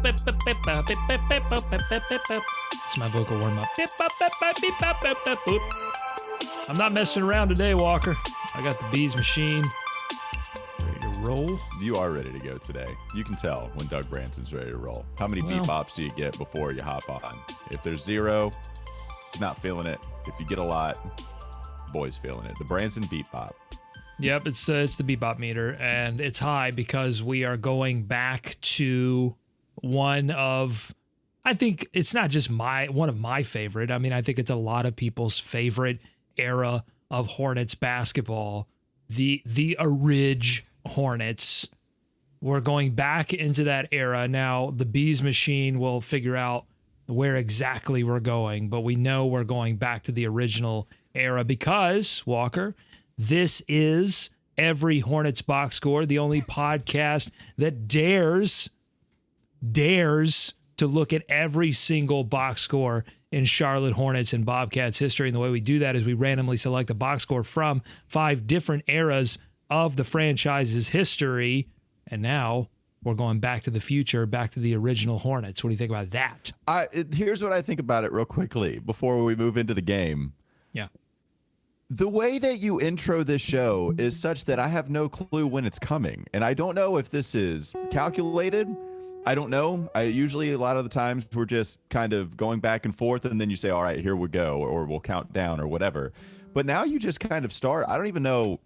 It's my vocal warm-up. I'm not messing around today, Walker. I got the bees machine ready to roll. You are ready to go today. You can tell when Doug Branson's ready to roll. How many beep bops do you get before you hop on? If there's 0, he's not feeling it. If you get a lot, boy's feeling it. The Branson beep bop. Yep, it's the bebop meter, and it's high because we are going back to one of, I think it's not just one of my favorite. I mean, I think it's a lot of people's favorite era of Hornets basketball. The Orig Hornets. We're going back into that era. Now, the Bees machine will figure out where exactly we're going, but we know we're going back to the original era because, Walker, this is Every Hornets Box Score, the only podcast that dares to look at every single box score in Charlotte Hornets and Bobcats history. And the way we do that is we randomly select a box score from 5 different eras of the franchise's history. And now we're going back to the future, back to the original Hornets. What do you think about that? Here's what I think about it real quickly before we move into the game. Yeah. The way that you intro this show is such that I have no clue when it's coming. And I don't know if this is calculated. I don't know. Usually a lot of the times we're just kind of going back and forth and then you say, all right, here we go, or we'll count down or whatever. But now you just kind of start. I don't even know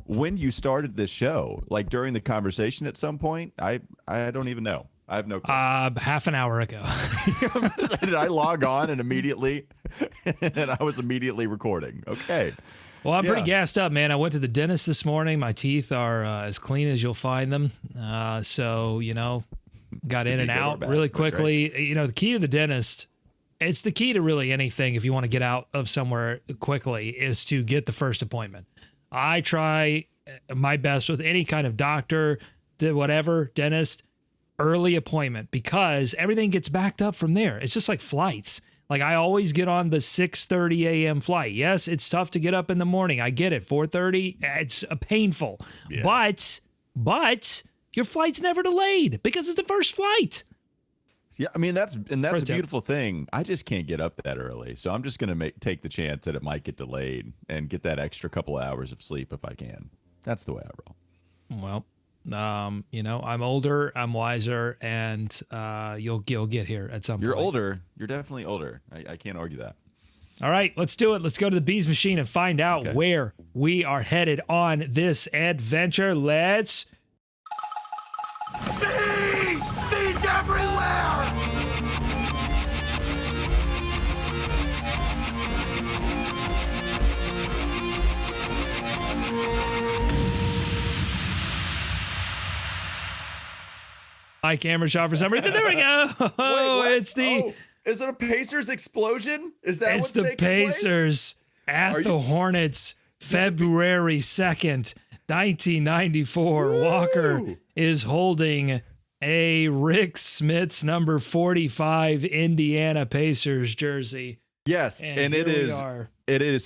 when you started this show, like during the conversation at some point. I don't even know. I have no clue. Half an hour ago. Did I log on and immediately, and I was immediately recording? Okay. Well, I'm pretty gassed up, man. I went to the dentist this morning. My teeth are as clean as you'll find them. So, got in and out really quickly. The key to the dentist, it's the key to really anything if you want to get out of somewhere quickly, is to get the first appointment. I try my best with any kind of doctor, whatever, dentist, early appointment, because everything gets backed up from there. It's just like flights. Like I always get on the 6:30 a.m. flight. Yes, it's tough to get up in the morning. I get it. 4:30, it's painful. Yeah. But your flight's never delayed because it's the first flight. Yeah, I mean that's a beautiful thing. I just can't get up that early, so I'm just gonna take the chance that it might get delayed and get that extra couple of hours of sleep if I can. That's the way I roll. Well, I'm older, I'm wiser, and you'll get here at some point. You're older. You're definitely older. I can't argue that. All right, let's do it. Let's go to the Bees machine and find out where we are headed on this adventure. Let's. Bees! Bees everywhere! My camera shot for some reason. There we go. Wait, is it a Pacers explosion? Is that what's taking place? It's the Pacers at the Hornets, February 2nd, 1994. Woo! Walker is holding a Rick Smits number 45 Indiana Pacers jersey. Yes, and it is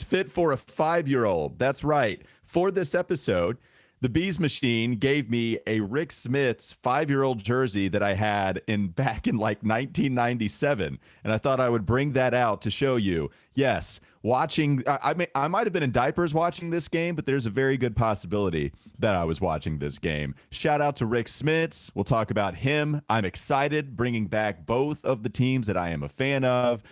fit for a 5-year-old. That's right. For this episode, the Bees machine gave me a Rick Smits 5-year-old jersey that I had back in like 1997, and I thought I would bring that out to show you. Yes, watching. I might have been in diapers watching this game, but there's a very good possibility that I was watching this game. Shout out to Rick Smits. We'll talk about him. I'm excited, bringing back both of the teams that I am a fan of,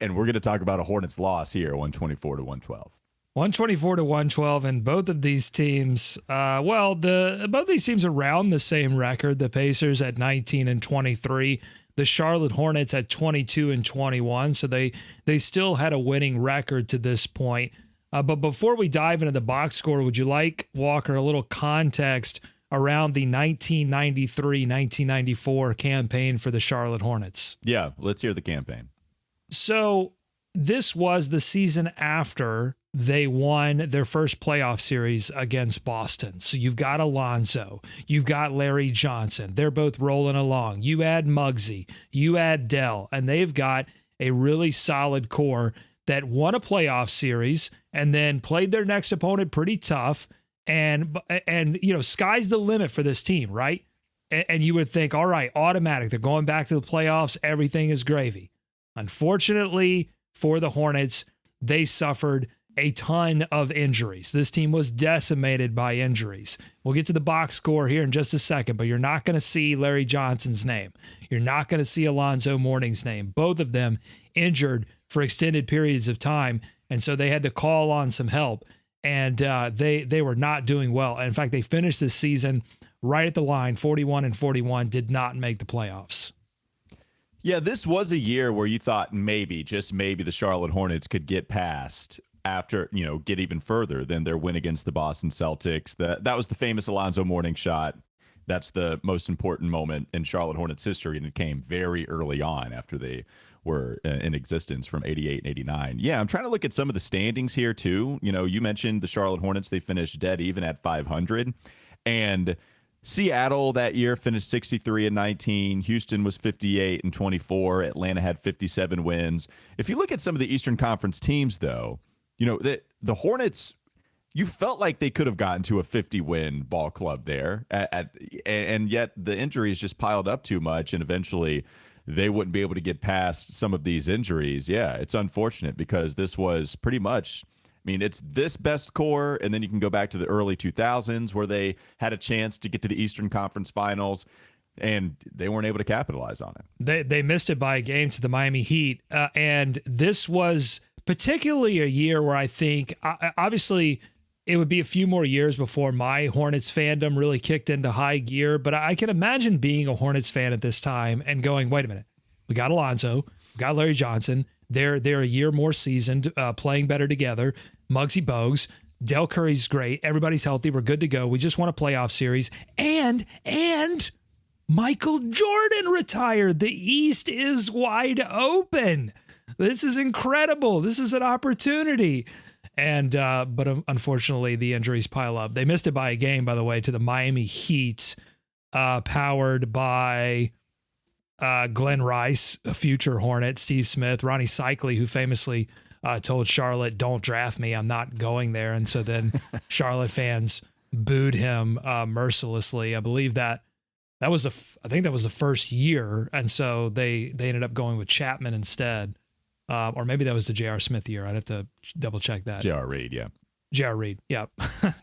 and we're going to talk about a Hornets loss here, 124-112. 124-112, and both of these teams, both of these teams around the same record. The Pacers at 19-23, the Charlotte Hornets at 22-21. So they still had a winning record to this point. But before we dive into the box score, would you like, Walker, a little context around the 1993-1994 campaign for the Charlotte Hornets? Yeah, let's hear the campaign. So this was the season after they won their first playoff series against Boston. So you've got Alonzo, you've got Larry Johnson. They're both rolling along. You add Muggsy, you add Dell, and they've got a really solid core that won a playoff series and then played their next opponent pretty tough. And sky's the limit for this team, right? and you would think, all right, automatic, they're going back to the playoffs, everything is gravy. Unfortunately for the Hornets, they suffered a ton of injuries. This team was decimated by injuries. We'll get to the box score here in just a second, but you're not going to see Larry Johnson's name. You're not going to see Alonzo Mourning's name. Both of them injured for extended periods of time, and so they had to call on some help, and they were not doing well. And in fact, they finished this season right at the line, 41-41, did not make the playoffs. Yeah, this was a year where you thought maybe, just maybe, the Charlotte Hornets could get past after, get even further than their win against the Boston Celtics. That was the famous Alonzo Mourning shot. That's the most important moment in Charlotte Hornets history, and it came very early on after they were in existence from 88 and 89. Yeah, I'm trying to look at some of the standings here too. You mentioned the Charlotte Hornets, they finished dead even at 500. And Seattle that year finished 63-19. Houston was 58-24. Atlanta had 57 wins. If you look at some of the Eastern Conference teams, though, the Hornets, you felt like they could have gotten to a 50-win ball club there, and yet the injuries just piled up too much, and eventually they wouldn't be able to get past some of these injuries. Yeah, it's unfortunate because this was pretty much, it's this best core, and then you can go back to the early 2000s where they had a chance to get to the Eastern Conference Finals, and they weren't able to capitalize on it. They missed it by a game to the Miami Heat, and this was particularly a year where I think, obviously, it would be a few more years before my Hornets fandom really kicked into high gear, but I can imagine being a Hornets fan at this time and going, wait a minute, we got Alonzo, we got Larry Johnson, they're a year more seasoned, playing better together, Muggsy, Bogues, Dell Curry's great, everybody's healthy, we're good to go, we just won a playoff series, and Michael Jordan retired. The East is wide open. This is incredible. This is an opportunity. And but unfortunately, the injuries pile up. They missed it by a game, by the way, to the Miami Heat, powered by Glenn Rice, a future Hornet, Steve Smith, Ronnie Cycli, who famously told Charlotte, "Don't draft me. I'm not going there." And so then Charlotte fans booed him mercilessly. I believe that was I think that was the first year, and so they ended up going with Chapman instead. Or maybe that was the J.R. Smith year. I'd have to double check that. J.R. Reed, yeah. J.R. Reed, yeah.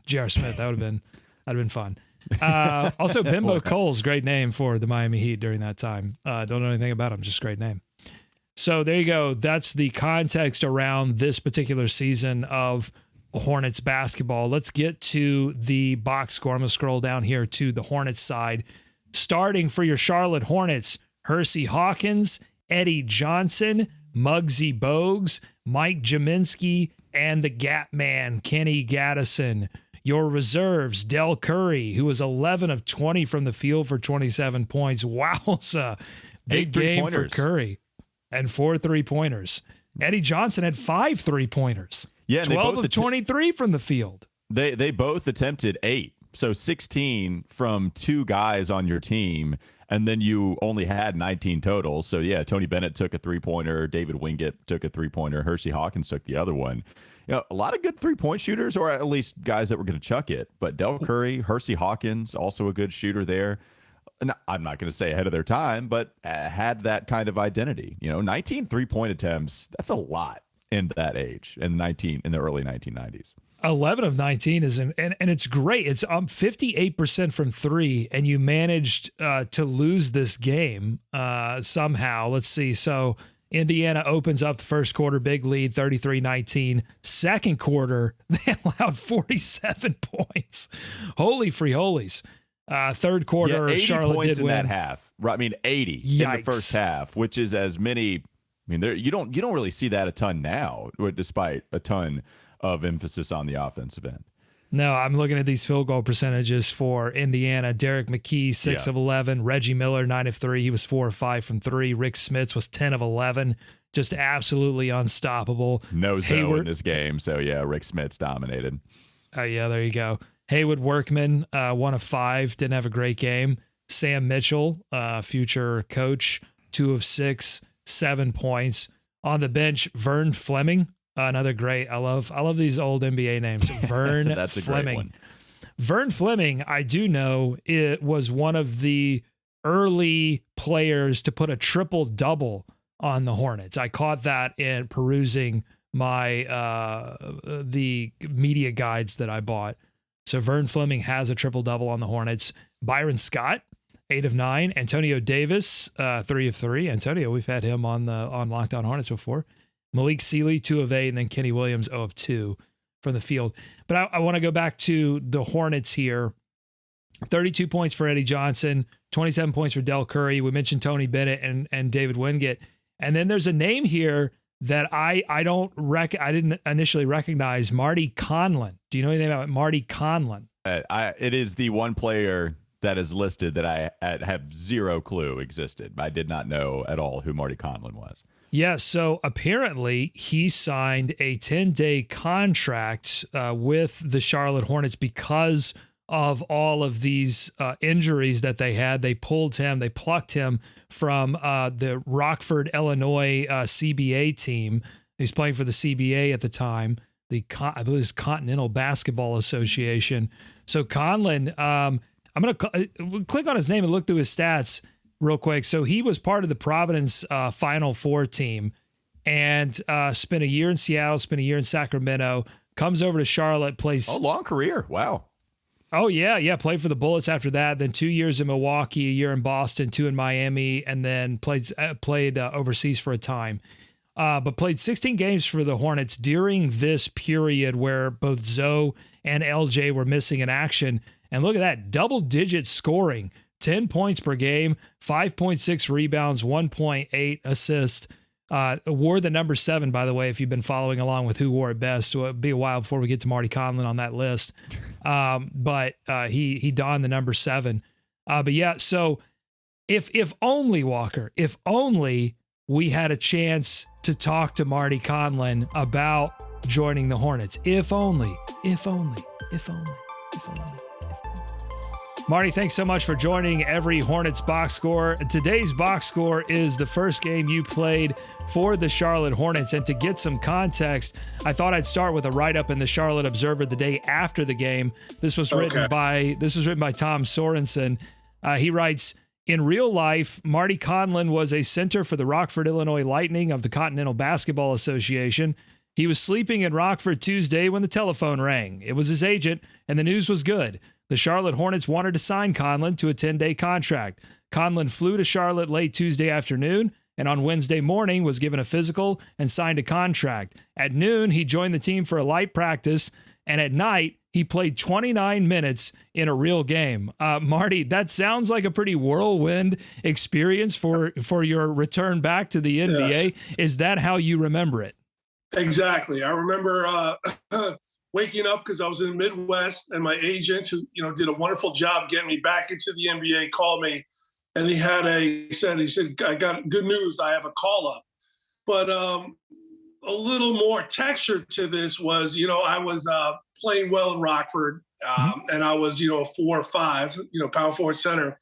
J.R. Smith, that'd have been fun. Also, Bimbo Cole's great name for the Miami Heat during that time. Don't know anything about him, just great name. So there you go. That's the context around this particular season of Hornets basketball. Let's get to the box score. I'm going to scroll down here to the Hornets side. Starting for your Charlotte Hornets, Hersey Hawkins, Eddie Johnson, Muggsy Bogues, Mike Jaminski, and the Gap Man, Kenny Gaddison. Your reserves, Dell Curry, who was 11 of 20 from the field for 27 points. Wowza. Big game for Curry. And 4 3-pointers. Eddie Johnson had 5 3-pointers. Yeah, 12 of 23 from the field. They both attempted 8. So 16 from 2 guys on your team. And then you only had 19 total. So, yeah, Tony Bennett took a 3-pointer. David Wingate took a 3-pointer. Hersey Hawkins took the other one. A lot of good 3-point shooters, or at least guys that were going to chuck it. But Dell Curry, Hersey Hawkins, also a good shooter there. And I'm not going to say ahead of their time, but had that kind of identity. 19 3-point attempts, that's a lot in that age, in the early 1990s. 11 of 19 is and it's great. It's 58% from 3, and you managed to lose this game somehow. Let's see. So Indiana opens up the first quarter, big lead, 33-19. Second quarter, they allowed 47 points. Holy free holies. Third quarter, 80 Charlotte points did in win. That half. Right, 80 Yikes. In the first half, which is as many. You don't really see that a ton now, despite a ton of emphasis on the offensive end. No, I'm looking at these field goal percentages for Indiana. Derek McKee, 6 of 11. Reggie Miller, 9 of 3. He was 4 of 5 from 3. Rick Smits was 10 of 11. Just absolutely unstoppable. No zone in this game. So, yeah, Rick Smits dominated. Yeah, there you go. Haywood Workman, 1 of 5. Didn't have a great game. Sam Mitchell, future coach, 2 of 6, 7 points. On the bench, Vern Fleming. Another great. I love these old NBA names. Vern That's a Fleming. great one. Vern Fleming, I do know, it was one of the early players to put a triple double on the Hornets. I caught that in perusing my the media guides that I bought. So Vern Fleming has a triple double on the Hornets. Byron Scott, 8 of 9. Antonio Davis, 3 of 3. Antonio, we've had him on Locked On Hornets before. Malik Sealy, 2 of 8, and then Kenny Williams, 0 of 2 from the field. But I want to go back to the Hornets here. 32 points for Eddie Johnson, 27 points for Dell Curry. We mentioned Tony Bennett and David Wingate. And then there's a name here that I didn't initially recognize, Marty Conlon. Do you know anything about Marty Conlon? It is the one player that is listed that I have zero clue existed. I did not know at all who Marty Conlon was. Yeah, so apparently he signed a 10-day contract with the Charlotte Hornets because of all of these injuries that they had. They plucked him from the Rockford, Illinois CBA team. He was playing for the CBA at the time, I believe it's Continental Basketball Association. So Conlon, I'm going to click on his name and look through his stats real quick. So he was part of the Providence Final Four team and spent a year in Seattle, spent a year in Sacramento, comes over to Charlotte, plays. Oh, long career. Wow. Oh, yeah. Played for the Bullets after that. Then 2 years in Milwaukee, a year in Boston, 2 in Miami, and then played overseas for a time. But played 16 games for the Hornets during this period where both Zoe and LJ were missing in action. And look at that, double-digit scoring, 10 points per game, 5.6 rebounds, 1.8 assists. Wore the number 7, by the way, if you've been following along with who wore it best. It'll be a while before we get to Marty Conlon on that list. But he donned the number 7. But yeah, so if only, Walker, if only we had a chance to talk to Marty Conlon about joining the Hornets. If only. Marty, thanks so much for joining every Hornets box score. Today's box score is the first game you played for the Charlotte Hornets. And to get some context, I thought I'd start with a write-up in the Charlotte Observer the day after the game. This was written by Tom Sorensen. He writes, in real life, Marty Conlon was a center for the Rockford, Illinois Lightning of the Continental Basketball Association. He was sleeping in Rockford Tuesday when the telephone rang. It was his agent, and the news was good. The Charlotte Hornets wanted to sign Conlon to a 10-day contract. Conlon flew to Charlotte late Tuesday afternoon, and on Wednesday morning was given a physical and signed a contract. At noon, he joined the team for a light practice, and at night, he played 29 minutes in a real game. Marty, that sounds like a pretty whirlwind experience for your return back to the NBA. Yes. Is that how you remember it? Exactly. I remember waking up because I was in the Midwest, and my agent, who did a wonderful job getting me back into the NBA, called me, and he said, I got good news. I have a call up. But a little more texture to this was, I was playing well in Rockford, and I was, a 4 or 5, power forward center.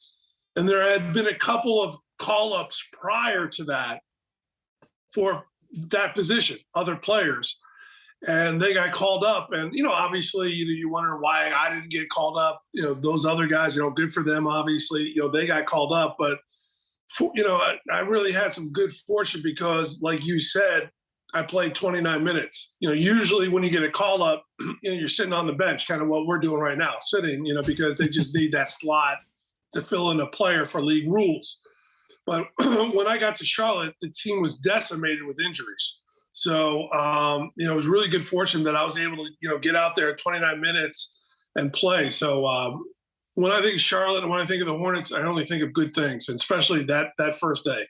And there had been a couple of call-ups prior to that for that position, other players. And they got called up. And, obviously, you wonder why I didn't get called up. Those other guys, good for them, obviously, they got called up. But, I really had some good fortune because, like you said, I played 29 minutes. Usually when you get a call up, you're sitting on the bench, kind of what we're doing right now, sitting, because they just need that slot to fill in a player for league rules. But when I got to Charlotte, the team was decimated with injuries. So, it was really good fortune that I was able to, get out there 29 minutes and play. So when I think of Charlotte and when I think of the Hornets, I only think of good things, and especially that first day.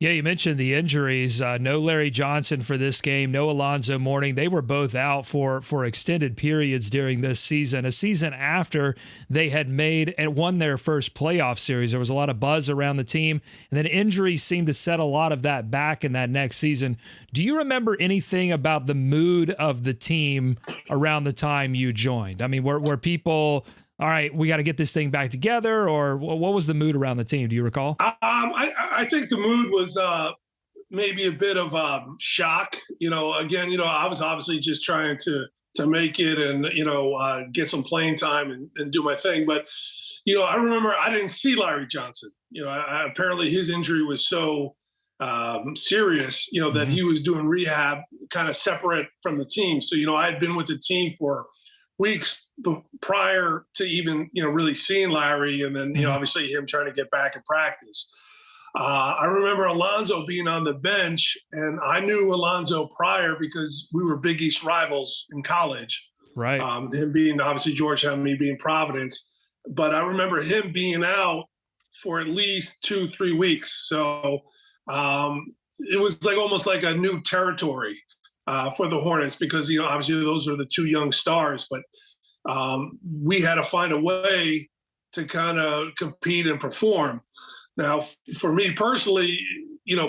Yeah, you mentioned the injuries. No Larry Johnson for this game. No Alonzo Mourning. They were both out for extended periods during this season. A season after they had made and won their first playoff series. There was a lot of buzz around the team, and then injuries seemed to set a lot of that back in that next season. Do you remember anything about the mood of the team around the time you joined? I mean, were people, all right, we got to get this thing back together, or what was the mood around the team? Do you recall? I think the mood was maybe a bit of shock. Again, I was obviously just trying to to make it and, get some playing time and do my thing. But, I remember I didn't see Larry Johnson. Apparently his injury was so serious, that he was doing rehab kind of separate from the team. So, I had been with the team for weeks prior to even, really seeing Larry, and then, obviously him trying to get back in practice. I remember Alonzo being on the bench, and I knew Alonzo prior because we were Big East rivals in college. Right. Him being obviously Georgetown, me being Providence. But I remember him being out for at least 2-3 weeks. So it was like almost like a new territory for the Hornets because, obviously those are the two young stars. But we had to find a way to kind of compete and perform. Now, for me personally,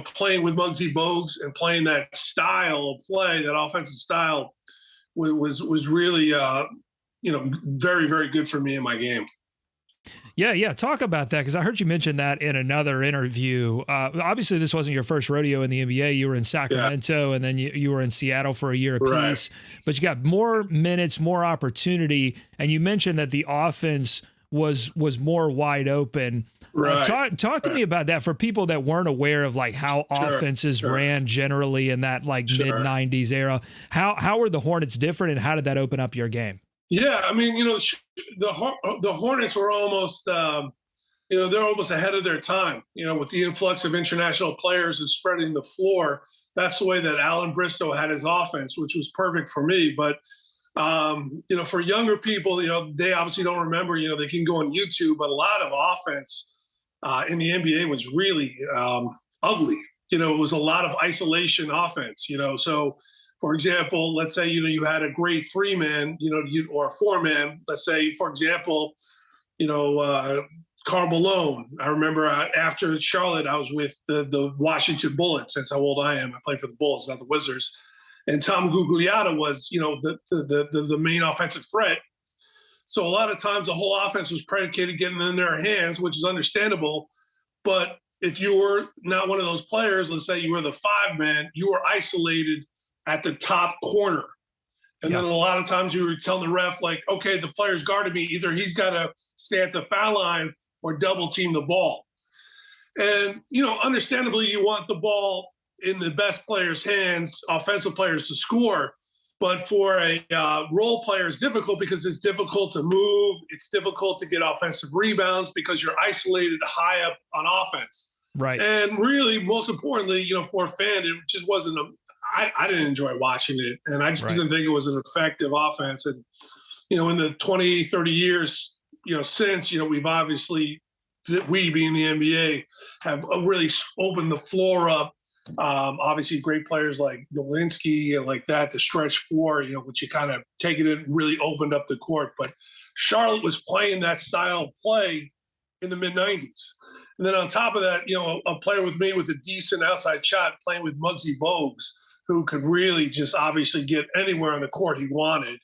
playing with Muggsy Bogues and playing that style of play, that offensive style, was really, very, very good for me in my game. Yeah. Talk about that, because I heard you mention that in another interview. Obviously, this wasn't your first rodeo in the NBA. You were in Sacramento, and then you were in Seattle for a year apiece. Right. But you got more minutes, more opportunity, and you mentioned that the offense was more wide open. Right. Talk to me about that for people that weren't aware of like how offenses ran generally in that like mid 90s era. How were the Hornets different, and how did that open up your game? Yeah, I mean, the Hornets were almost, they're almost ahead of their time. With the influx of international players and spreading the floor, that's the way that Alan Bristow had his offense, which was perfect for me. But for younger people, they obviously don't remember. They can go on YouTube, but a lot of offense in the NBA was really ugly. It was a lot of isolation offense. So. For example, let's say, you had a great 3-man, or a 4-man. Let's say, for example, Karl Malone. I remember after Charlotte, I was with the Washington Bullets. That's how old I am. I played for the Bulls, not the Wizards. And Tom Gugliotta was, the main offensive threat. So a lot of times the whole offense was predicated getting in their hands, which is understandable. But if you were not one of those players, let's say you were the 5-man, you were isolated at the top corner. And then a lot of times you were telling the ref, like, okay, the player's guarded me. Either he's got to stay at the foul line or double team the ball. And, understandably, you want the ball in the best player's hands, offensive players, to score. But for a role player, it's difficult because it's difficult to move. It's difficult to get offensive rebounds because you're isolated high up on offense. Right. And really, most importantly, for a fan, it just wasn't I didn't enjoy watching it, and I just didn't think it was an effective offense. And, in the 20, 30 years, since, we've obviously, we being the NBA, have really opened the floor up. Obviously, great players like Nowinski and like that, the stretch four, which you kind of take it in, really opened up the court. But Charlotte was playing that style of play in the mid-90s. And then on top of that, a player with me with a decent outside shot playing with Muggsy Bogues, who could really just obviously get anywhere on the court he wanted,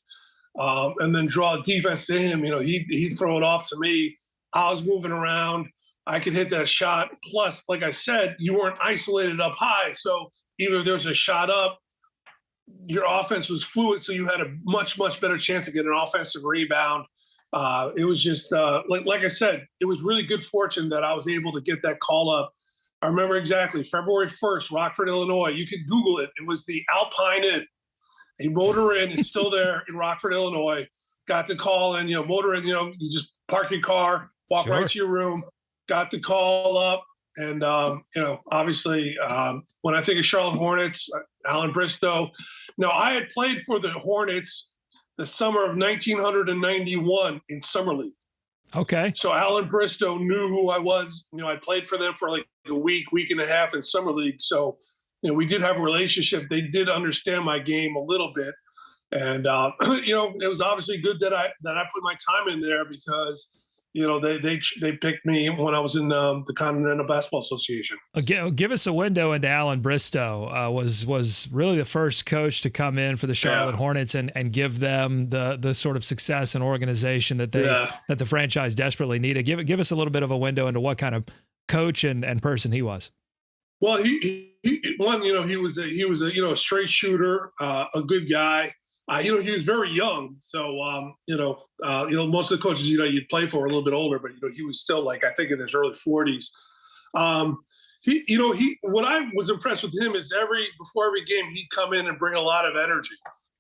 and then draw defense to him. He'd throw it off to me. I was moving around. I could hit that shot. Plus, like I said, you weren't isolated up high. So even if there's a shot up, your offense was fluid. So you had a much, much better chance to get an offensive rebound. It was just, like I said, it was really good fortune that I was able to get that call up. I remember exactly, February 1st, Rockford, Illinois. You could Google it. It was the Alpine Inn. A motor inn. It's still there in Rockford, Illinois. Got the call in, motor inn, you just park your car, walk right to your room. Got the call up. And, obviously, when I think of Charlotte Hornets, Alan Bristow. Now, I had played for the Hornets the summer of 1991 in Summer League. Okay. So Alan Bristow knew who I was. I played for them for like a week and a half in Summer League. So, we did have a relationship. They did understand my game a little bit. And, it was obviously good that I put my time in there because, they picked me when I was in the Continental Basketball Association. Give us a window into Alan Bristow. Was really the first coach to come in for the Charlotte Hornets and give them the sort of success and organization that that the franchise desperately needed. Give us a little bit of a window into what kind of coach and person he was. Well, he was a straight shooter, a good guy. He was very young. So, most of the coaches, you'd play for were a little bit older, but, he was still like, I think in his early 40s. What I was impressed with him is before every game, he'd come in and bring a lot of energy.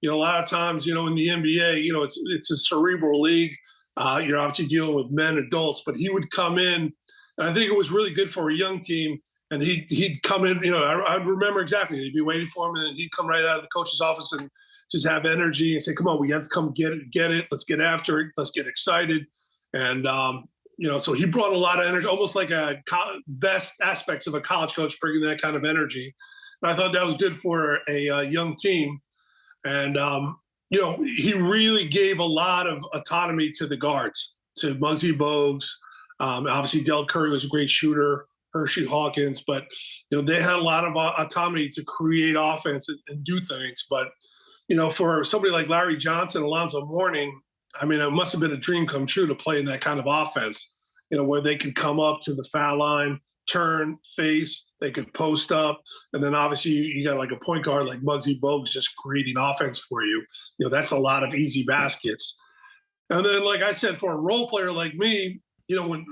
A lot of times, in the NBA, it's a cerebral league. You're obviously dealing with men, adults, but he would come in, and I think it was really good for a young team. And he'd come in, I remember exactly. He'd be waiting for him, and then he'd come right out of the coach's office and just have energy and say, "Come on, we have to come get it. Let's get after it. Let's get excited." And so he brought a lot of energy, almost like best aspects of a college coach, bringing that kind of energy. And I thought that was good for a young team. And he really gave a lot of autonomy to the guards, to Muggsy, Bogues. Obviously, Dell Curry was a great shooter. Hershey Hawkins, but they had a lot of autonomy to create offense and do things. But for somebody like Larry Johnson, Alonzo Mourning, I mean, it must have been a dream come true to play in that kind of offense. Where they could come up to the foul line, turn, face, they could post up, and then obviously you got like a point guard like Muggsy Bogues just creating offense for you. That's a lot of easy baskets. And then, like I said, for a role player like me, when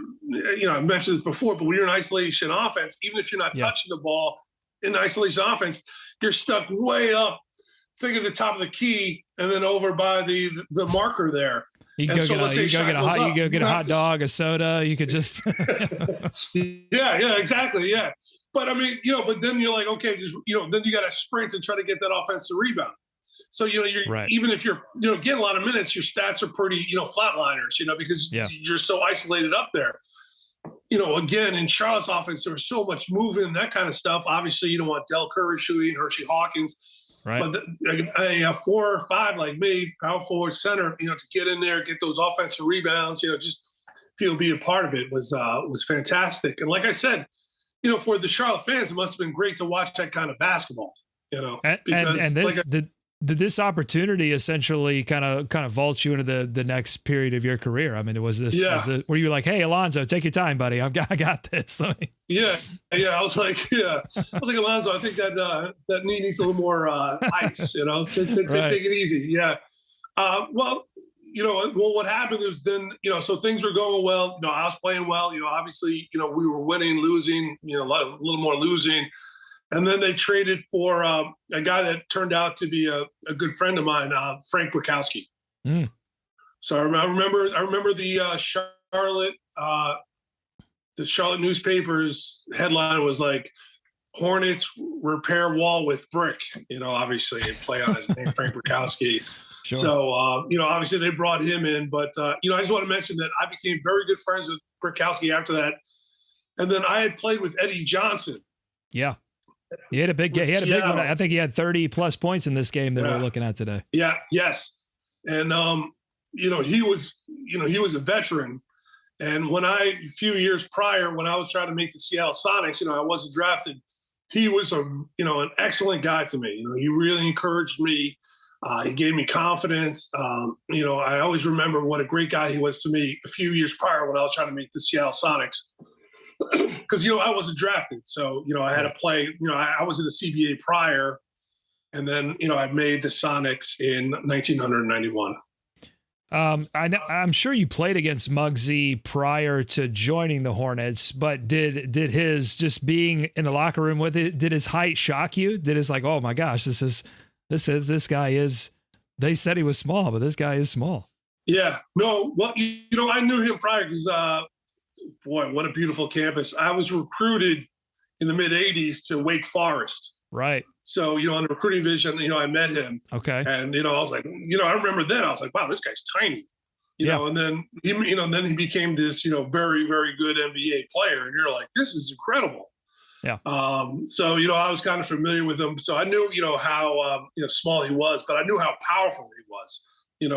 I've mentioned this before, but when you're in isolation offense, even if you're not touching the ball in isolation offense, you're stuck way up, think at the top of the key, and then over by the marker there. You go get a hot dog, a soda. You could just yeah, exactly, yeah. But I mean, but then you're like, okay, then you got to sprint and try to get that offensive rebound. So, you're right. Even if you're, getting a lot of minutes, your stats are pretty, flatliners, because you're so isolated up there. Again, in Charlotte's offense, there was so much moving, that kind of stuff. Obviously, you don't want Dell Curry shooting, Hershey Hawkins. Right. But a 4 or 5 like me, power forward, center, to get in there, get those offensive rebounds, just be a part of it was fantastic. And like I said, for the Charlotte fans, it must have been great to watch that kind of basketball, Did this opportunity essentially kind of vault you into the next period of your career? I mean, was this where you were like, "Hey, Alonzo, take your time, buddy. I got this." Yeah. I was like, Alonzo, I think that knee needs a little more ice. Take it easy. Yeah. What happened is then, so things were going well. I was playing well. Obviously, we were winning, losing. A little more losing. And then they traded for a guy that turned out to be a good friend of mine, Frank Brakowski. Mm. So I remember the Charlotte newspapers headline was like, "Hornets repair wall with brick." Obviously they play on his name, Frank Brakowski. Sure. So obviously they brought him in, but I just want to mention that I became very good friends with Brakowski after that, and then I had played with Eddie Johnson. Yeah. He had a big game. He had a big one. I think he had 30 plus points in this game that we're looking at today. Yeah. Yes. And, he was a veteran. And a few years prior, when I was trying to make the Seattle Sonics, I wasn't drafted. He was an excellent guy to me. He really encouraged me. He gave me confidence. I always remember what a great guy he was to me a few years prior when I was trying to make the Seattle Sonics. Because I wasn't drafted, so I had to play. I was in the CBA prior, and then I made the Sonics in 1991. I'm sure you played against Muggsy prior to joining the Hornets, but did his just being in the locker room with it? Did his height shock you? Did his oh my gosh, this guy is? They said he was small, but this guy is small. Yeah, no, well, I knew him prior because. Boy, what a beautiful campus. I was recruited in the mid 80s to Wake Forest. Right. So, on the recruiting vision, I met him. Okay. And, I was like, I remember then I was like, wow, this guy's tiny, and then he became this, very, very good NBA player. And you're like, this is incredible. Yeah. So, I was kind of familiar with him. So I knew, how, small he was, but I knew how powerful he was. He's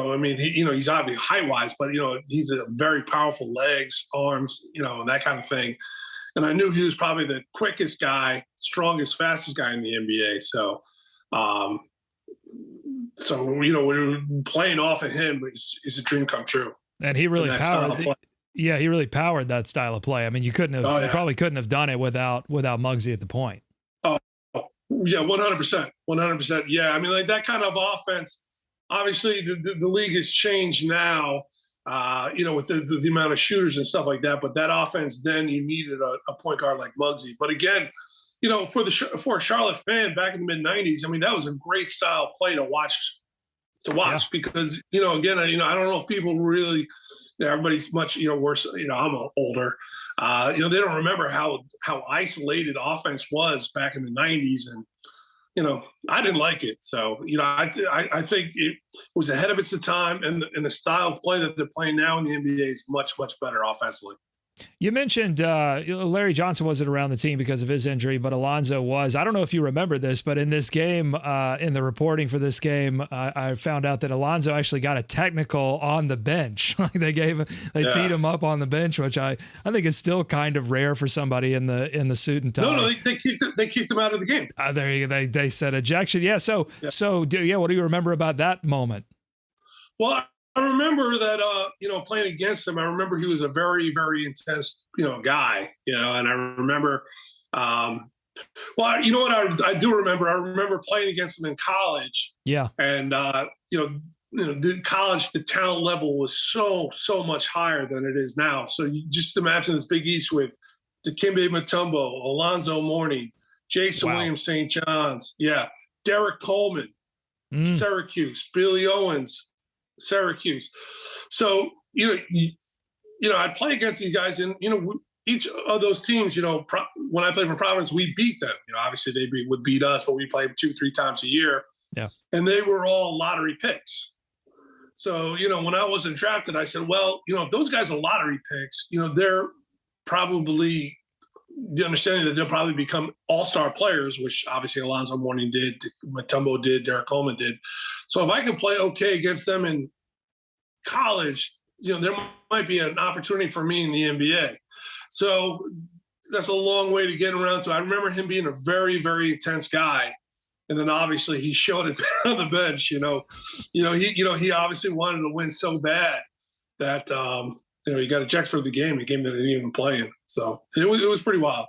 obviously height-wise, but, he's a very powerful legs, arms, and that kind of thing. And I knew he was probably the quickest guy, strongest, fastest guy in the NBA. So, we were playing off of him is a dream come true. And he really powered. He really powered that style of play. I mean, you probably couldn't have done it without Muggsy at the point. Oh, yeah, 100%. 100%. Yeah. I mean, like that kind of offense. obviously the league has changed now, with the amount of shooters and stuff like that. But that offense, then you needed a point guard like Muggsy. But again, for a Charlotte fan back in the mid '90s, I mean, that was a great style play to watch because, again, I don't know if people really, everybody's much, worse, I'm older. They don't remember how isolated offense was back in the '90s. And, I didn't like it. So, I think it was ahead of its time, and the style of play that they're playing now in the NBA is much, much better offensively. You mentioned Larry Johnson wasn't around the team because of his injury, but Alonzo was. I don't know if you remember this, but in this game, in the reporting for this game, I found out that Alonzo actually got a technical on the bench. They teed him up on the bench, which I think is still kind of rare for somebody in the suit and tie. No, they kicked him out of the game. They said ejection. Yeah. So what do you remember about that moment? Well, I remember that, playing against him, I remember he was a very, very intense, guy, and I remember, you know what I do remember? I remember playing against him in college. Yeah. And, the college, the talent level was so much higher than it is now. So you just imagine this Big East with Dikembe Mutombo, Alonzo Mourning, Jason Williams St. John's. Yeah. Derek Coleman, Syracuse, Billy Owens, Syracuse. So, I'd play against these guys, and, each of those teams, when I played for Providence, we beat them. Obviously they would beat us, but we played 2-3 times a year. Yeah. And they were all lottery picks. So, when I wasn't drafted, I said, well, if those guys are lottery picks, they're probably the understanding that they'll probably become all-star players, which obviously Alonzo Mourning did, Mutombo did, Derek Coleman did. So if I can play okay against them in college, there might be an opportunity for me in the NBA. So that's a long way to get around to. I remember him being a very, very intense guy. And then obviously he showed it there on the bench, he obviously wanted to win so bad that, he got ejected from the game, a game that he didn't even play in. So it was pretty wild.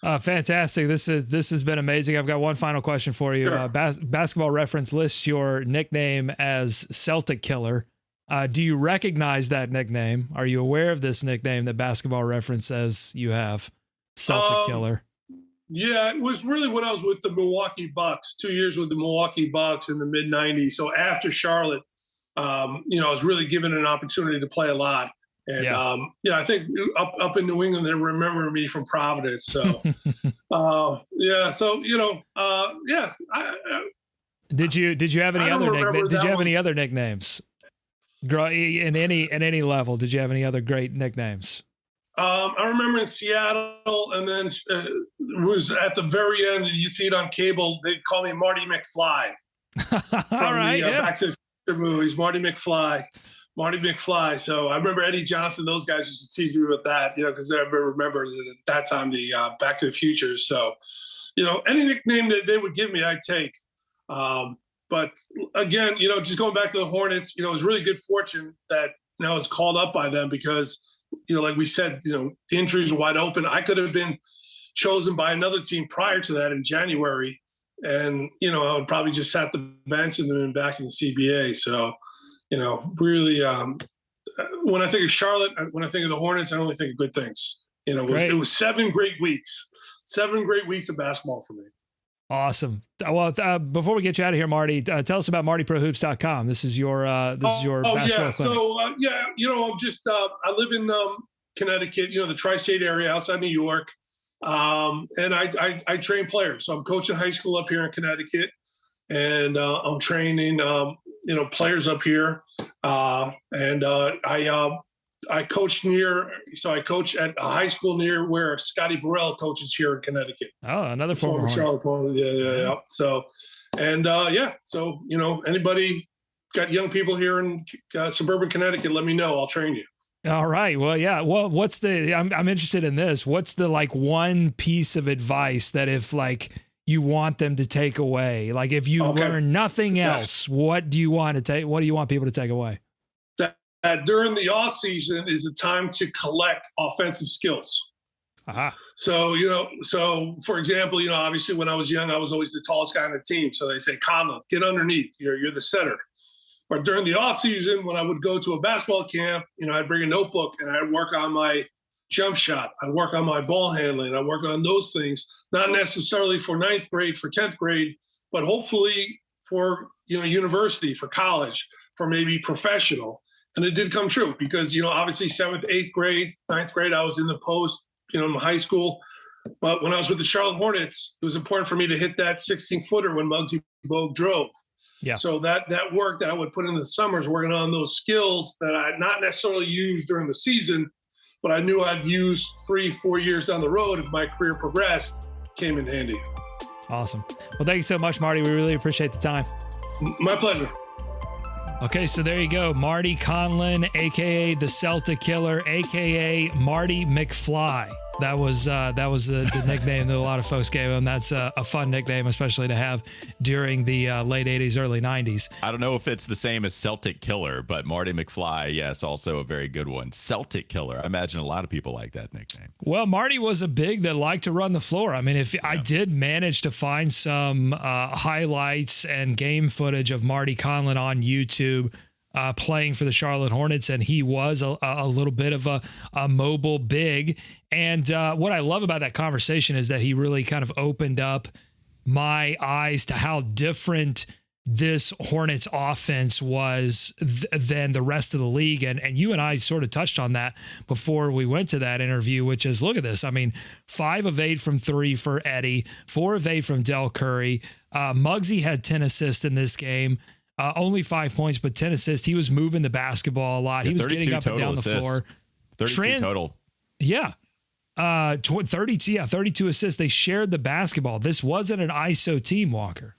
Fantastic. This has been amazing. I've got one final question for you. Sure. Basketball Reference lists your nickname as Celtic Killer. Do you recognize that nickname? Are you aware of this nickname that Basketball Reference says you have, Celtic Killer? Yeah, it was really when I was with the Milwaukee Bucks, 2 years with the Milwaukee Bucks in the mid '90s. So after Charlotte, I was really given an opportunity to play a lot. And, I think up in New England, they remember me from Providence. So, Did you have any other nicknames? Did you have any other nicknames? In any level, did you have any other great nicknames? I remember in Seattle, and then it was at the very end, you see it on cable, they call me Marty McFly. All right, Back to the movies, Marty McFly. So I remember Eddie Johnson, those guys used to tease me with that, because I remember at that time the Back to the Future. So, any nickname that they would give me, I'd take. But again, just going back to the Hornets, it was really good fortune that, I was called up by them because, like we said, the injuries were wide open. I could have been chosen by another team prior to that in January. And, I would probably just sat the bench and then been back in the CBA. So, really, when I think of Charlotte, when I think of the Hornets, I only think of good things. It was 7 great weeks of basketball for me. Awesome. Well, before we get you out of here, Marty, tell us about MartyProHoops.com. This is your basketball clinic. So I'm just I live in Connecticut, the tri-state area outside New York, and I train players. So I'm coaching high school up here in Connecticut, and I'm training players up here, and I coach at a high school near where Scotty Burrell coaches here in Connecticut. Oh, another former Charlotte. Yeah. So, and so, anybody got young people here in suburban Connecticut, let me know. I'll train you. All right. Well, yeah. Well, I'm interested in this. What's the one piece of advice that if you want them to take away, if you learn nothing else, what do you want people to take away? That during the off season is a time to collect offensive skills. So, so for example, obviously when I was young, I was always the tallest guy on the team. So they say, Conlon, get underneath. You're the center. But during the off season, when I would go to a basketball camp, I'd bring a notebook and I'd work on my jump shot. I'd work on my ball handling. I'd work on those things, not necessarily for 9th grade, for 10th grade, but hopefully for, university, for college, for maybe professional. And it did come true because, obviously 7th, 8th grade, 9th grade, I was in the post, in high school. But when I was with the Charlotte Hornets, it was important for me to hit that 16-footer when Muggsy Bogues drove. Yeah. So that work that I would put in the summers, working on those skills that I not necessarily used during the season, but I knew I'd use 3-4 years down the road if my career progressed, came in handy. Awesome. Well, thank you so much, Marty. We really appreciate the time. My pleasure. Okay, so there you go. Marty Conlon, a.k.a. the Celtic Killer, a.k.a. Marty McFly. That was the nickname that a lot of folks gave him. That's a fun nickname, especially to have during the late 80s, early 90s. I don't know if it's the same as Celtic Killer, but Marty McFly, yes, also a very good one. Celtic Killer. I imagine a lot of people like that nickname. Well, Marty was a big that liked to run the floor. I mean, I did manage to find some highlights and game footage of Marty Conlon on YouTube, playing for the Charlotte Hornets, and he was a little bit of a mobile big. And what I love about that conversation is that he really kind of opened up my eyes to how different this Hornets offense was than the rest of the league. And you and I sort of touched on that before we went to that interview, which is, look at this. I mean, 5 of 8 from 3 for Eddie, 4 of 8 from Dell Curry. Muggsy had 10 assists in this game. Only 5 points, but 10 assists. He was moving the basketball a lot. He was getting up and down the floor. 32 total. Yeah. 32 assists. They shared the basketball. This wasn't an ISO team, Walker.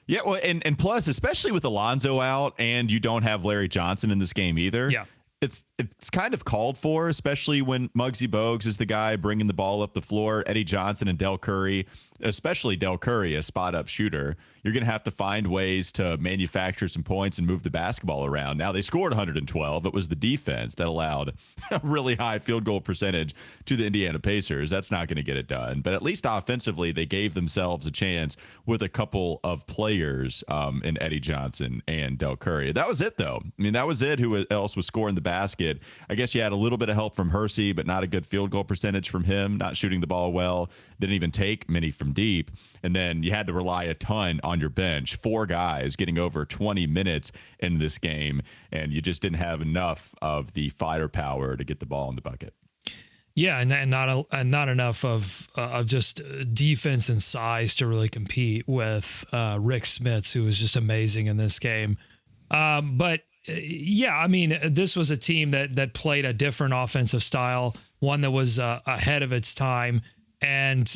Yeah, well, and plus, especially with Alonzo out and you don't have Larry Johnson in this game either. Yeah. It's kind of called for, especially when Muggsy Bogues is the guy bringing the ball up the floor. Eddie Johnson and Dell Curry, especially Dell Curry, a spot-up shooter. You're going to have to find ways to manufacture some points and move the basketball around. Now, they scored 112. It was the defense that allowed a really high field goal percentage to the Indiana Pacers. That's not going to get it done. But at least offensively, they gave themselves a chance with a couple of players in Eddie Johnson and Dell Curry. That was it, though. I mean, that was it. Who else was scoring the basket? I guess you had a little bit of help from Hersey, but not a good field goal percentage from him, not shooting the ball well. Didn't even take many from deep. And then you had to rely a ton on your bench. 4 guys getting over 20 minutes in this game, and you just didn't have enough of the firepower to get the ball in the bucket. Yeah, and not enough of just defense and size to really compete with Rick Smits, who was just amazing in this game. But yeah, I mean, this was a team that played a different offensive style, one that was ahead of its time. And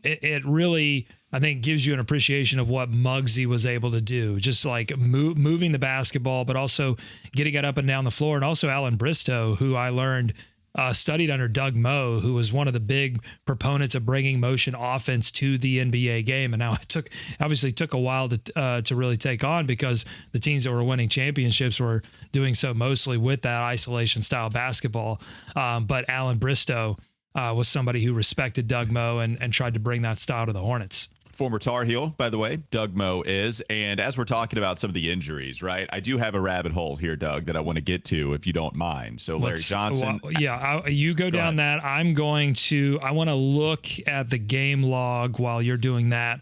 it really, I think, gives you an appreciation of what Muggsy was able to do, just like moving the basketball, but also getting it up and down the floor. And also Alan Bristow, who I learned studied under Doug Moe, who was one of the big proponents of bringing motion offense to the NBA game. And now it obviously took a while to really take on, because the teams that were winning championships were doing so mostly with that isolation style basketball. But Alan Bristow was somebody who respected Doug Moe and tried to bring that style to the Hornets. Former Tar Heel, by the way, Doug Moe is. And as we're talking about some of the injuries, right, I do have a rabbit hole here, Doug, that I want to get to, if you don't mind. So Larry Johnson. You go down that. I want to look at the game log while you're doing that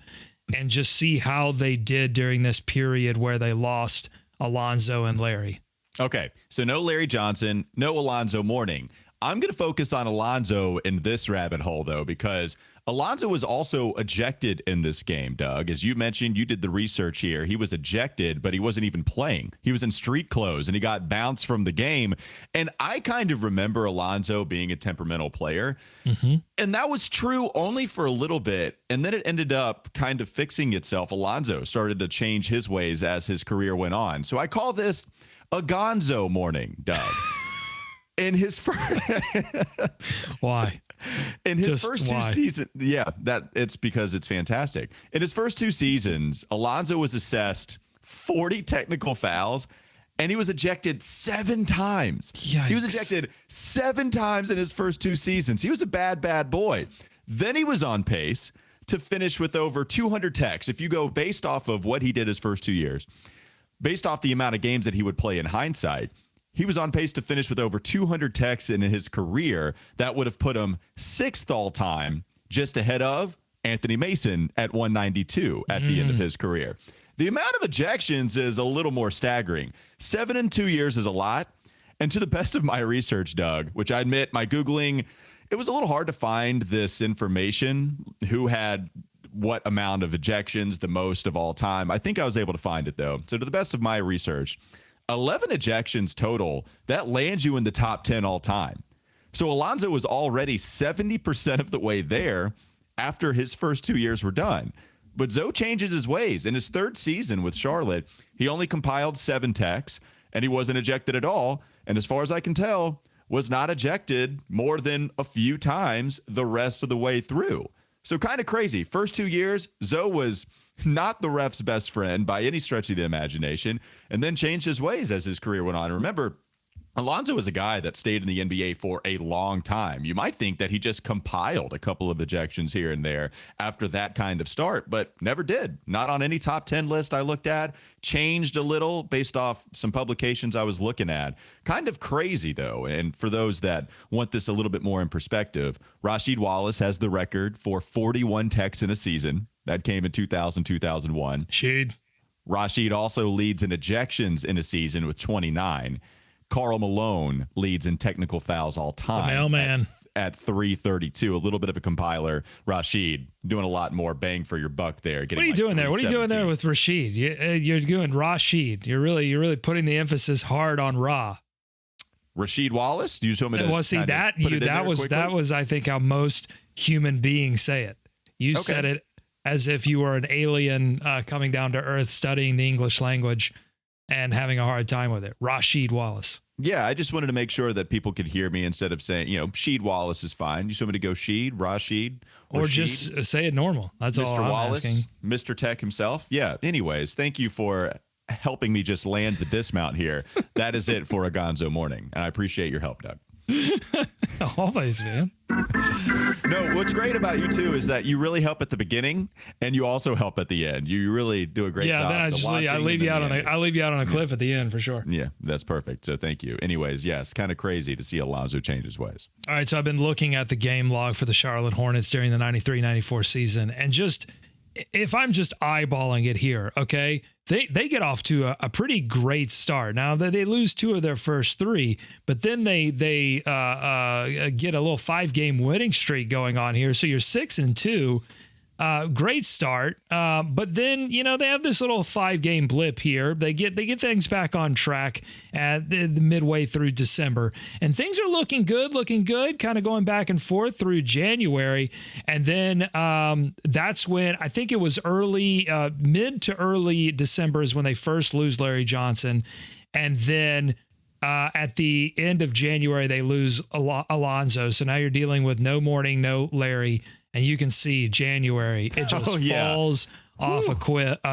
and just see how they did during this period where they lost Alonzo and Larry. Okay, so no Larry Johnson, no Alonzo Mourning. I'm going to focus on Alonzo in this rabbit hole, though, because Alonzo was also ejected in this game, Doug. As you mentioned, you did the research here. He was ejected, but he wasn't even playing. He was in street clothes, and he got bounced from the game. And I kind of remember Alonzo being a temperamental player. Mm-hmm. And that was true only for a little bit. And then it ended up kind of fixing itself. Alonzo started to change his ways as his career went on. So I call this a Gonzo morning, Doug. In his first Why? In his first two seasons, it's because it's fantastic. In his first 2 seasons, Alonzo was assessed 40 technical fouls and he was ejected 7 times. Yikes. He was ejected 7 times in his first 2 seasons. He was a bad, bad boy. Then he was on pace to finish with over 200 techs. If you go based off of what he did his first 2 years, based off the amount of games that he would play in hindsight, he was on pace to finish with over 200 techs in his career. That would have put him 6th all time, just ahead of Anthony Mason at 192 at the end of his career. The amount of ejections is a little more staggering. 7 in 2 years is a lot. And to the best of my research, Doug, which I admit my Googling, it was a little hard to find this information, who had what amount of ejections the most of all time. I think I was able to find it, though. So to the best of my research, 11 ejections total, that lands you in the top 10 all time. So Alonzo was already 70% of the way there after his first 2 years were done. But Zoe changes his ways. In his 3rd season with Charlotte, he only compiled 7 techs, and he wasn't ejected at all. And as far as I can tell, was not ejected more than a few times the rest of the way through. So kind of crazy. First 2 years, Zoe was not the ref's best friend by any stretch of the imagination, and then changed his ways as his career went on. Remember, Alonzo was a guy that stayed in the NBA for a long time. You might think that he just compiled a couple of ejections here and there after that kind of start, but never did. Not on any top 10 list I looked at. Changed a little based off some publications I was looking at. Kind of crazy, though. And for those that want this a little bit more in perspective, Rasheed Wallace has the record for 41 techs in a season. That came in 2000, 2001. Rasheed also leads in ejections in a season with 29. Karl Malone leads in technical fouls all time. The mailman. At 332, a little bit of a compiler. Rasheed doing a lot more bang for your buck there. What are you doing there? What are you doing there with Rasheed? You're doing Rasheed. You're really putting the emphasis hard on Ra. Rasheed Wallace. Do you show me that? Well, see that was I think how most human beings say it. You said it as if you were an alien coming down to Earth, studying the English language and having a hard time with it. Rasheed Wallace. Yeah, I just wanted to make sure that people could hear me instead of saying, Sheed Wallace is fine. You just want me to go Sheed, Rasheed, or just say it normal. That's Mr. all I'm Wallace, asking. Mr. Tech himself. Yeah. Anyways, thank you for helping me just land the dismount here. That is it for Alonzo Mourning, and I appreciate your help, Doug. Always, man. No, what's great about you too is that you really help at the beginning and you also help at the end. You really do a great job. Yeah, then I leave you out on a cliff at the end for sure. Yeah, that's perfect. So thank you. Anyways, yes, kind of crazy to see Alonzo change his ways. All right, so I've been looking at the game log for the Charlotte Hornets during the 93-94 season, and just if I'm just eyeballing it here, okay, they get off to a pretty great start. Now they lose 2 of their first 3, but then they get a little 5-game winning streak going on here. So you're 6-2. Great start, but then they have this little 5-game blip here. They get things back on track at the midway through December, and things are looking good, kind of going back and forth through January, and then that's when I think it was mid to early December is when they first lose Larry Johnson, and then at the end of January they lose Alonzo. So now you're dealing with no Mourning, no Larry. And you can see January, it just falls off a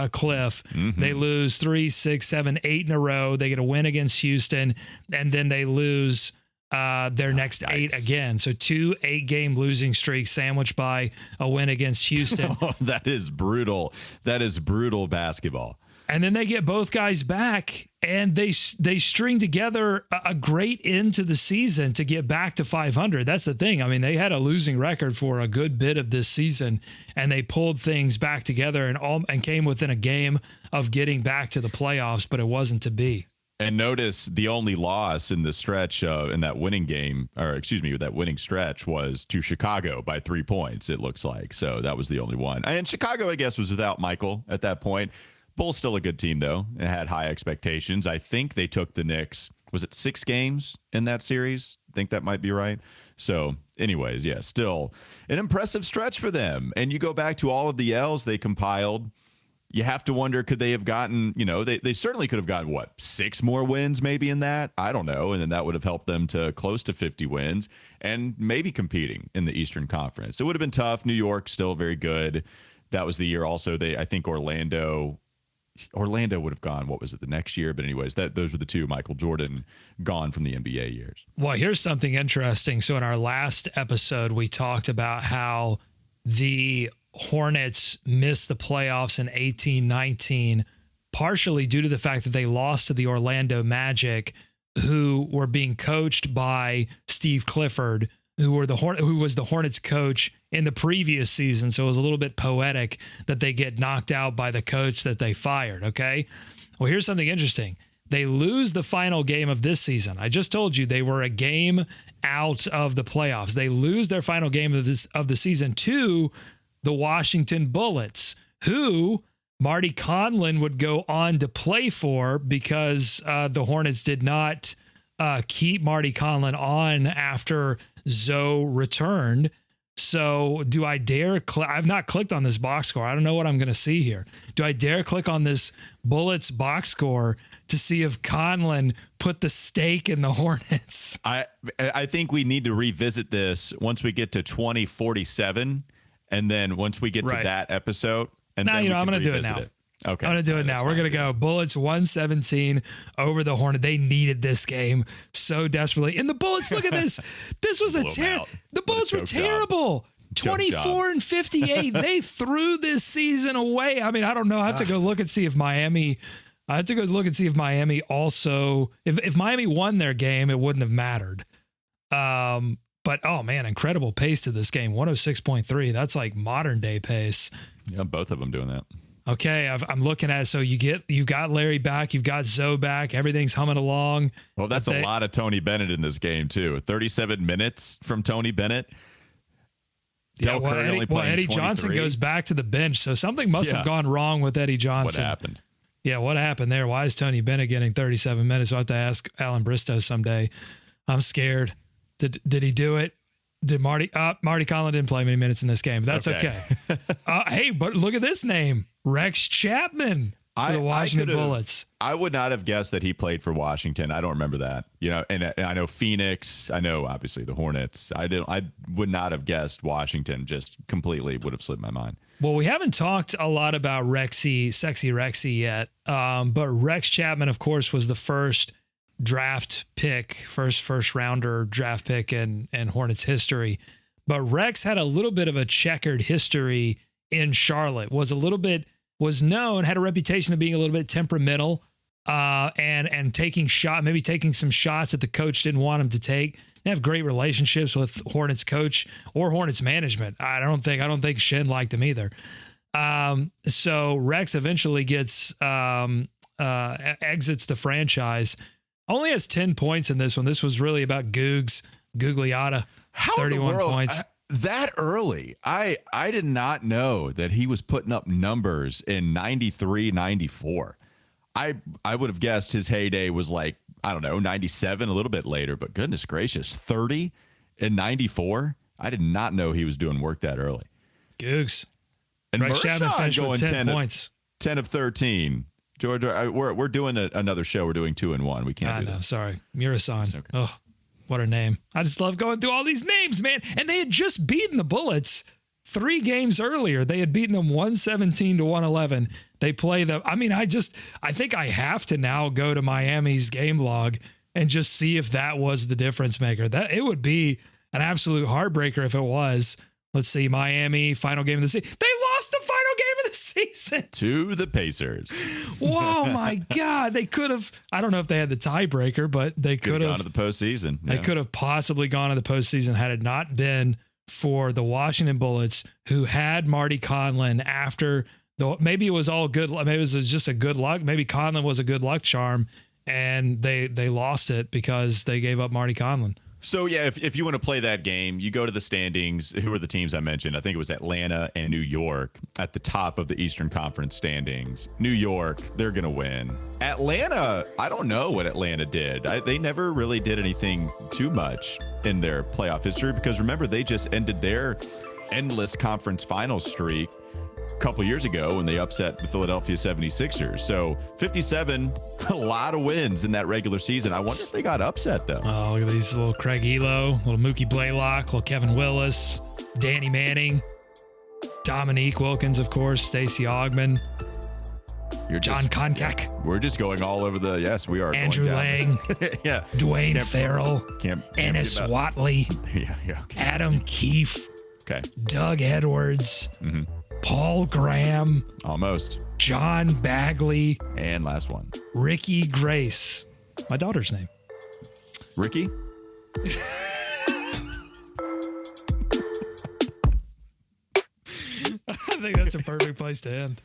cliff. Mm-hmm. They lose 3, 6, 7, 8 in a row. They get a win against Houston, and then they lose their next 8 again. So 2 8-game losing streaks sandwiched by a win against Houston. Oh, that is brutal. That is brutal basketball. And then they get both guys back, and they string together a great end to the season to get back to 500. That's the thing. I mean, they had a losing record for a good bit of this season, and they pulled things back together and came within a game of getting back to the playoffs, but it wasn't to be. And notice the only loss in the stretch in that winning game, that winning stretch was to Chicago by 3 points, it looks like. So that was the only one. And Chicago, I guess, was without Michael at that point. Bulls still a good team, though, and had high expectations. I think they took the Knicks, was it 6 games in that series? I think that might be right. So anyways, yeah, still an impressive stretch for them. And you go back to all of the L's they compiled. You have to wonder, could they have gotten, they certainly could have gotten, 6 more wins maybe in that? I don't know. And then that would have helped them to close to 50 wins and maybe competing in the Eastern Conference. It would have been tough. New York still very good. That was the year also I think Orlando Orlando would have gone, what was it, the next year? But anyways, those were the two. Michael Jordan gone from the NBA years. Well, here's something interesting. So in our last episode, we talked about how the Hornets missed the playoffs in 18-19, partially due to the fact that they lost to the Orlando Magic, who were being coached by Steve Clifford, who was the Hornets coach in the previous season. So it was a little bit poetic that they get knocked out by the coach that they fired. Okay. Well, here's something interesting. They lose the final game of this season. I just told you they were a game out of the playoffs. They lose their final game of the season to the Washington Bullets, who Marty Conlon would go on to play for because the Hornets did not keep Marty Conlon on after Zoe returned. So do I dare I've not clicked on this box score. I don't know what I'm going to see here. Do I dare click on this Bullets box score to see if Conlon put the stake in the Hornets? I think we need to revisit this once we get to 2047, and then once we get to that episode, and then I'm going to do it now. Okay. I'm going to do it now. We're going to go Bullets 117 over the Hornet. They needed this game so desperately. And the Bullets, look at this. This was a terrible. The Bullets were terrible. 24-58. They threw this season away. I mean, I don't know. I have to go look and see if Miami also, if Miami won their game, it wouldn't have mattered. But oh man, incredible pace to this game. 106.3. That's like modern day pace. Yeah, both of them doing that. Okay, I'm looking at it. So you've got Larry back, you've got Zoe back, everything's humming along. Well, that's a lot of Tony Bennett in this game too. 37 minutes from Tony Bennett. Yeah, Eddie Johnson goes back to the bench, so something must have gone wrong with Eddie Johnson. What happened? Yeah, what happened there? Why is Tony Bennett getting 37 minutes? We'll have to ask Alan Bristow someday. I'm scared. Did he do it? Did Marty Conlon didn't play many minutes in this game. But that's okay. Hey, but look at this name. Rex Chapman for the Washington Bullets. I would not have guessed that he played for Washington. I don't remember that. And I know Phoenix. I know obviously the Hornets. I would not have guessed Washington. Just completely would have slipped my mind. Well, we haven't talked a lot about Sexy Rexy yet. But Rex Chapman, of course, was the first draft pick, first rounder draft pick in Hornets history. But Rex had a little bit of a checkered history in Charlotte, was known, had a reputation of being a little bit temperamental, and taking some shots that the coach didn't want him to take. They have great relationships with Hornets coach or Hornets management. I don't think Shin liked him either. So Rex eventually exits the franchise. Only has 10 points in this one. This was really about Gugliotta. 31 points. That early, I did not know that he was putting up numbers in 93, 94. I would have guessed his heyday was like, I don't know, 97, a little bit later, but goodness gracious, 30 in 94. I did not know he was doing work that early. Googs. And Rex Chapman finished with 10 points. 10 of 13. George, we're doing another show. We're doing 2-1. We can't do that. Sorry. Murasan. Okay. Oh, what a name. I just love going through all these names, man. And they had just beaten the Bullets 3 games earlier. They had beaten them 117-111. They play them. I mean, I think I have to now go to Miami's game log and just see if that was the difference maker. That it would be an absolute heartbreaker if it was. Let's see, Miami, final game of the season. They lost the final game of the season to the Pacers. Whoa, my God. They could have, I don't know if they had the tiebreaker, but they could have gone to the postseason. Yeah. They could have possibly gone to the postseason had it not been for the Washington Bullets, who had Marty Conlon after maybe it was all good. Maybe it was just a good luck. Maybe Conlon was a good luck charm, and they lost it because they gave up Marty Conlon. So, yeah, if you want to play that game, you go to the standings. Who are the teams I mentioned? I think it was Atlanta and New York at the top of the Eastern Conference standings. New York, they're going to win. Atlanta, I don't know what Atlanta did. They never really did anything too much in their playoff history because, remember, they just ended their endless conference finals streak a couple years ago when they upset the Philadelphia 76ers. So 57, a lot of wins in that regular season. I wonder if they got upset, though. Oh, look at these little Craig Elo, little Mookie Blaylock, little Kevin Willis, Danny Manning, Dominique Wilkins, of course, Stacey Augmon. John Koncak. We're just going all over the. Yes, we are. Andrew Lang. Yeah. Dwayne Farrell. Ennis Watley. Yeah. Okay. Adam Keefe. Okay. Doug Edwards. Paul Graham. Almost. John Bagley. And last one. Ricky Grace. My daughter's name. Ricky? I think that's a perfect place to end.